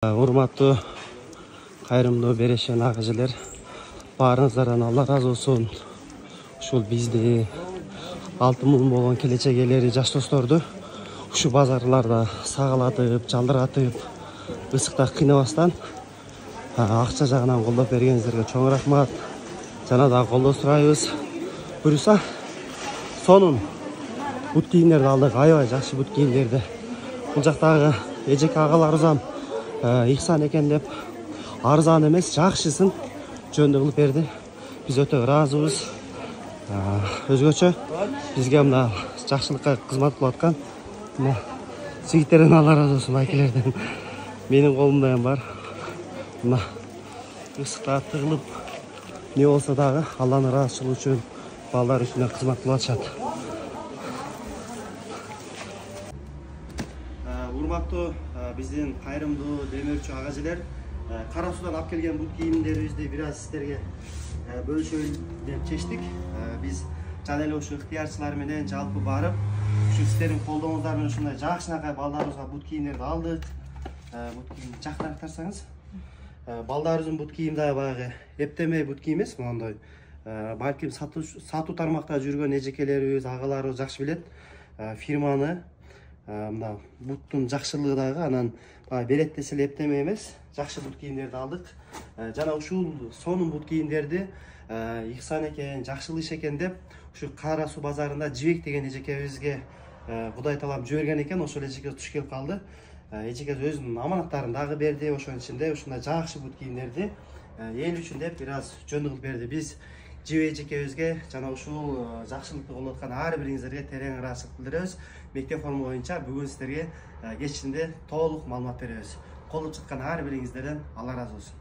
Урматтуу кайрымдуу берешен агыжылар, баарыңыздардан Алла разы болсун. Ушул бизди 6 муң болгон келечек ээлери жаш досторду ушу базарларда сагалатып, жалдыратып, ысыкта кыйнабастан акча жагынан колдоп бергениңиздерге чоң рахмат. Жана дагы колдоо сурайбыз. Буюрса, сонун бут кийимдерди алдык, аябай жакшы бут кийимдерди. Бул жактагы эжеке агаларыбыз Ихсан экен деп арзан эмес, жакшысын жөндө кылып берди. Биз өтө ыраазыбыз. Өзгөчө бизге мына жакшылыкка кызмат кылып аткан мына жигиттерден Алла разы болсун, байкелерден. Менин колумда эм бар. Мына ысыкта тыгылып не болсо дагы Алланын ыраазычылыгы үчүн, балдар үчүн кызмат кылып атышат. Урматтуу биздин кайрымдуу демөөрчү агажылар, Кара Суудан алып келген бут кийимдерибизди бир аз сиздерге бөлүшөлү деп чечтик. Биз жана эле ушу ыктыярчылар менен жалпы барып, ушу сиздердин колдооңуздар менен ушундай жакшынакай балдарыбызга бут кийимдерди алдык. Бут кийим жакыныраак тартсаңыз. Балдарыбыздын бут кийим дагы баягы эптемей бут кийим эмес, мондой. Балким сатуу тармакта жүргөн эжекелерибиз, агаларыбыз жакшы билет. Фирманы мына буттун жакшылыгы дагы анан берет десе эле эптеме эмес, жакшы бут кийимдерди алдык. Жана ушул сонун бут кийимдерди Ихсан экен, жакшылык иш экен деп ушу Кара Суу базарында Жибек деген эжекебизге Кудай таалам жиберген экен. Ошол эжеке туш келип калды. Эжеке өзүнүн аманаттарын дагы берди. Ошонун ичинде ушундай жакшы бут кийимдерди эл үчүн деп бир аз жөндө кылып берди. Биз Жибек эжекебизге жана ушул жакшылыкты колдоп аткан ар бириңиздерге терең ыраазычылык билдиребиз. Мектеп форма боюнча бүгүн сиздерге кечинде толук маалымат беребиз. Колдоп жаткан ар бириңиздерден Алла разы болсун.